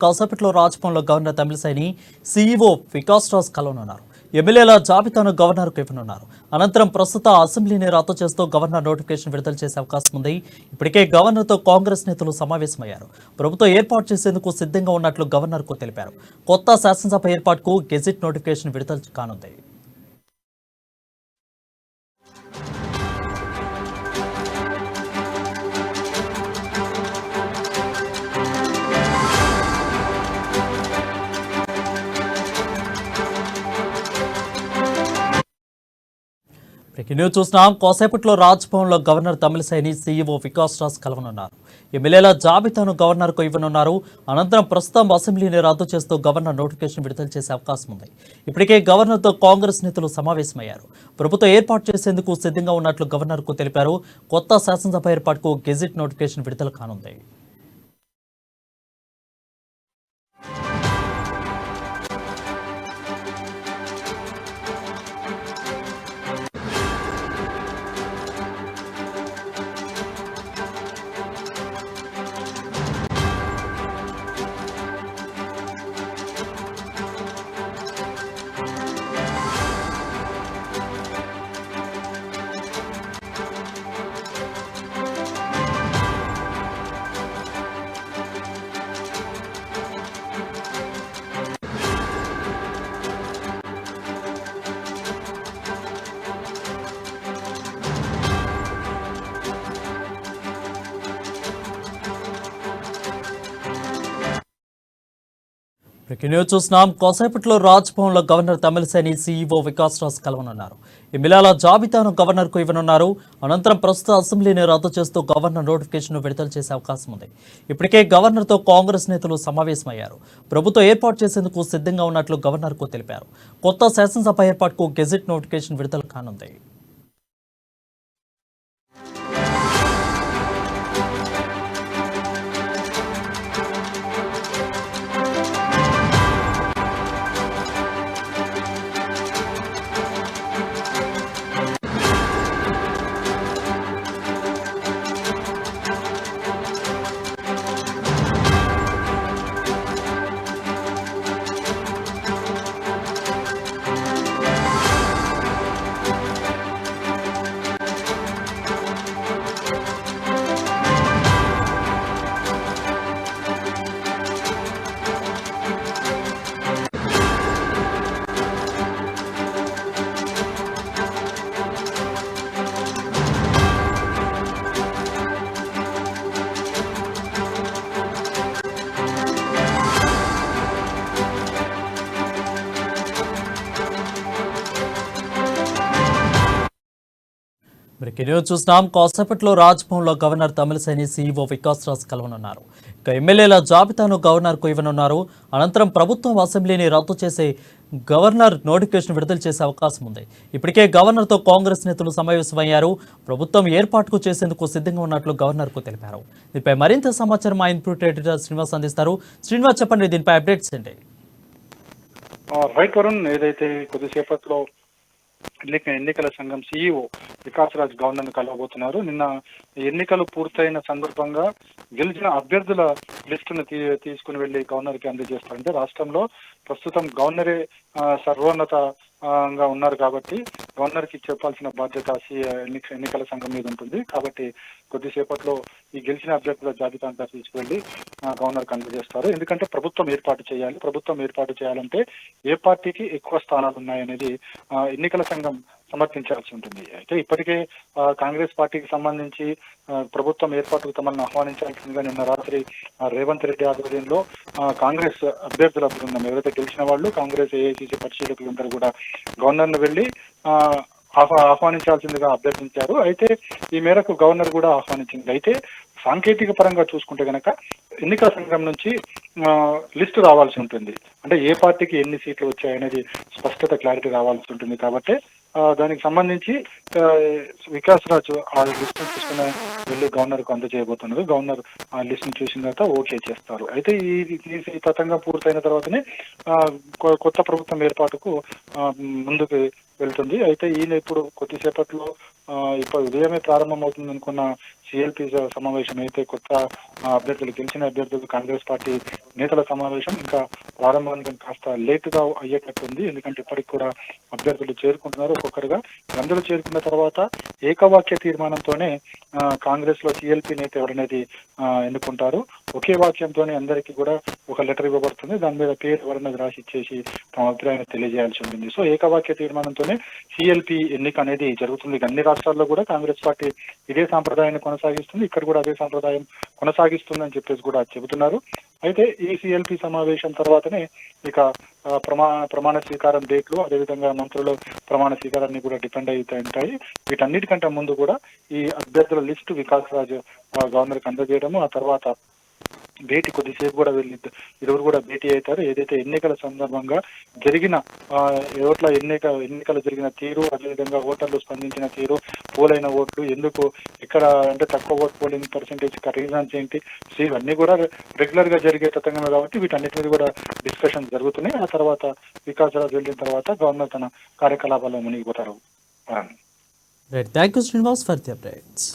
కాసేపట్లో రాజ్భవన్లో governor తమిళిసైని CEO Vikas Raj కలవనున్నారు. ఎమ్మెల్యేల జాబితాను గవర్నర్కు ఇవ్వనున్నారు. అనంతరం ప్రస్తుత అసెంబ్లీని రద్దు చేస్తూ గవర్నర్ నోటిఫికేషన్ విడుదల చేసే అవకాశం ఉంది. ఇప్పటికే గవర్నర్తో కాంగ్రెస్ నేతలు సమావేశమయ్యారు. ప్రభుత్వం ఏర్పాటు చేసేందుకు సిద్ధంగా ఉన్నట్లు గవర్నర్కు తెలిపారు. కొత్త శాసనసభ ఏర్పాటుకు గెజిట్ నోటిఫికేషన్ విడుదల కానుంది. న్యూస్ చూస్తున్నాం. కాసేపట్లో రాజ్భవన్లో గవర్నర్ తమిళిసైని సీఈఓ వికాస్ రాజ్ కలవనున్నారు. ఎమ్మెల్యేల జాబితాను గవర్నర్కు ఇవ్వనున్నారు. అనంతరం ప్రస్తుతం అసెంబ్లీని రద్దు చేస్తూ గవర్నర్ నోటిఫికేషన్ విడుదల చేసే అవకాశం ఉంది. ఇప్పటికే గవర్నర్తో కాంగ్రెస్ నేతలు సమావేశమయ్యారు. ప్రభుత్వం ఏర్పాటు చేసేందుకు సిద్ధంగా ఉన్నట్లు గవర్నర్కు తెలిపారు. కొత్త శాసనసభ ఏర్పాటుకు గెజిట్ నోటిఫికేషన్ విడుదల కానుంది. న్యూస్ చూస్తున్నాం. కాసేపట్లో రాజ్భవన్లో గవర్నర్ తమిళిసైని సీఈఓ వికాస్ రాజ్ కలవనున్నారు. ఎమ్మెల్యేల జాబితాను గవర్నర్కు ఇవ్వనున్నారు. అనంతరం ప్రస్తుత అసెంబ్లీని రద్దు చేస్తూ గవర్నర్ నోటిఫికేషన్ విడుదల చేసే అవకాశం ఉంది. ఇప్పటికే గవర్నర్తో కాంగ్రెస్ నేతలు సమావేశమయ్యారు. ప్రభుత్వం ఏర్పాటు చేసేందుకు సిద్ధంగా ఉన్నట్లు గవర్నర్కు తెలిపారు. కొత్త శాసనసభ ఏర్పాటుకు గెజిట్ నోటిఫికేషన్ విడుదల కానుంది. న్యూస్ చూస్తున్నాం. కాసేపట్లో రాజ్భవన్లో గవర్నర్ తమిళిసైని సీఈఓ వికాస్ రాజ్ కలవనున్నారు. ఇక ఎమ్మెల్యేల జాబితాను గవర్నర్కు ఇవ్వనున్నారు. అనంతరం ప్రభుత్వం అసెంబ్లీని రద్దు చేసే గవర్నర్ నోటిఫికేషన్ విడుదల చేసే అవకాశం ఉంది. ఇప్పటికే గవర్నర్తో కాంగ్రెస్ నేతలు సమావేశమయ్యారు. ప్రభుత్వం ఏర్పాటుకు చేసేందుకు సిద్ధంగా ఉన్నట్లు గవర్నర్కు తెలిపారు. దీనిపై మరింత సమాచారం మా ఇన్పుట్ ఎడిటర్ శ్రీనివాస్ అందిస్తారు. శ్రీనివాస్, చెప్పండి, దీనిపై అప్డేట్స్ ఏంటి? రైట్ వరుణ్, ఏదైతే కొద్దిసేపట్లో ఎన్నికల సంఘం సీఈఓ వికాస్ రాజ్ గవర్నర్ కలవబోతున్నారు. నిన్న ఎన్నికలు పూర్తయిన సందర్భంగా గెలిచిన అభ్యర్థుల లిస్టును తీసుకుని వెళ్లి గవర్నర్ కి అందజేస్తారంటే రాష్ట్రంలో ప్రస్తుతం గవర్నరే సర్వోన్నతంగా ఉన్నారు కాబట్టి గవర్నర్ కి చెప్పాల్సిన బాధ్యత ఎన్నికల సంఘం మీద ఉంటుంది. కాబట్టి కొద్దిసేపట్లో ఈ గెలిచిన అభ్యర్థుల జాబితా అంతా తీసుకువెళ్లి గవర్నర్ కి అందజేస్తారు. ఎందుకంటే ప్రభుత్వం ఏర్పాటు చేయాలి. ప్రభుత్వం ఏర్పాటు చేయాలంటే ఏ పార్టీకి ఎక్కువ స్థానాలు ఉన్నాయనేది ఎన్నికల సంఘం సమర్థించాల్సి ఉంటుంది. అయితే ఇప్పటికే కాంగ్రెస్ పార్టీకి సంబంధించి ప్రభుత్వం ఏర్పాటుకు తమను ఆహ్వానించాల్సిందిగా నిన్న రాత్రి రేవంత్ రెడ్డి ఆధ్వర్యంలో కాంగ్రెస్ అభ్యర్థుల బృందం ఎవరైతే గెలిచిన వాళ్ళు కాంగ్రెస్ ఏఐసీసీ పరిశీలకులందరూ కూడా గవర్నర్ ను వెళ్లి ఆహ్వానించాల్సిందిగా అభ్యర్థించారు. అయితే ఈ మేరకు గవర్నర్ కూడా ఆహ్వానించింది. అయితే సాంకేతిక పరంగా చూసుకుంటే కనుక ఎన్నికల సంఘం నుంచి లిస్టు రావాల్సి ఉంటుంది. అంటే ఏ పార్టీకి ఎన్ని సీట్లు వచ్చాయనేది స్పష్టత క్లారిటీ రావాల్సి ఉంటుంది. కాబట్టి దానికి సంబంధించి వికాస్ రాజ్ ఆ లిస్ట్ తీసుకుని వెళ్ళి గవర్నర్ కు అందజేయబోతున్నారు. గవర్నర్ ఆ లిస్ట్ ను చూసిన తర్వాత ఓకే చేస్తారు. అయితే ఈ తతంగం పూర్తయిన తర్వాతనే కొత్త ప్రభుత్వం ఏర్పాటుకు ముందుకు వెళ్తుంది. అయితే ఈయన ఇప్పుడు కొద్దిసేపట్లో ఇప్పుడు ఉదయమే ప్రారంభమవుతుంది అనుకున్న సిఎల్పి సమావేశం అయితే కొత్త అభ్యర్థులు గెలిచిన అభ్యర్థులు కాంగ్రెస్ పార్టీ నేతల సమావేశం ఇంకా ప్రారంభానికి కాస్త లేటుగా అయ్యేటట్టుంది. ఎందుకంటే ఇప్పటికి కూడా అభ్యర్థులు చేరుకుంటున్నారు ఒక్కొక్కరుగా. అందరూ చేరుకున్న తర్వాత ఏకవాక్య తీర్మానంతోనే కాంగ్రెస్ లో సిఎల్పి నేత ఎవరనేది ఎన్నుకుంటారు. ఒకే వాక్యంతోనే అందరికీ కూడా ఒక లెటర్ ఇవ్వబడుతుంది. దాని మీద పేరు ఎవరన్నది రాసి ఇచ్చేసి తమ అభిప్రాయాన్ని తెలియజేయాల్సి ఉంటుంది. సో ఏకవాక్య తీర్మానంతోనే సిఎల్పి ఎన్నిక అనేది జరుగుతుంది. అన్ని రాష్ట్రాల్లో కూడా కాంగ్రెస్ పార్టీ ఇదే సాంప్రదాయాన్ని కొనసాగిస్తుంది. ఇక్కడ కూడా అదే సాంప్రదాయం కొనసాగిస్తుందని చెప్పేసి కూడా చెబుతున్నారు. అయితే ఈ సిఎల్పి సమావేశం తర్వాతనే ఇక ప్రమాణ స్వీకారం డేట్లు, అదేవిధంగా మంత్రుల ప్రమాణ స్వీకారాన్ని కూడా డిపెండ్ అయితే ఉంటాయి. వీటన్నిటికంటే ముందు కూడా ఈ అభ్యర్థుల లిస్టు వికాస్ రాజ్ గవర్నర్కి అందజేయడము, ఆ తర్వాత భేటీ కొద్దిసేపు కూడా ఇరువురు కూడా భేటీ అవుతారు. ఏదైతే ఎన్నికల సందర్భంగా జరిగిన ఎన్నికలు జరిగిన తీరు, అదేవిధంగా ఓటర్లు స్పందించిన తీరు, పోలైన ఓట్లు ఎందుకు ఎక్కడ అంటే తక్కువ ఓట్ పోలింగ్ పర్సెంటేజ్ రీజన్స్ ఏంటి, సో ఇవన్నీ కూడా రెగ్యులర్ గా జరిగే తతంగమే కాబట్టి వీటన్నిటి మీద కూడా డిస్కషన్ జరుగుతున్నాయి. ఆ తర్వాత వికాస్ రాజ్ వెళ్ళిన తర్వాత గవర్నర్ తన కార్యకలాపాల్లో మునిగిపోతారు. Right, thank you Srinivas for the updates.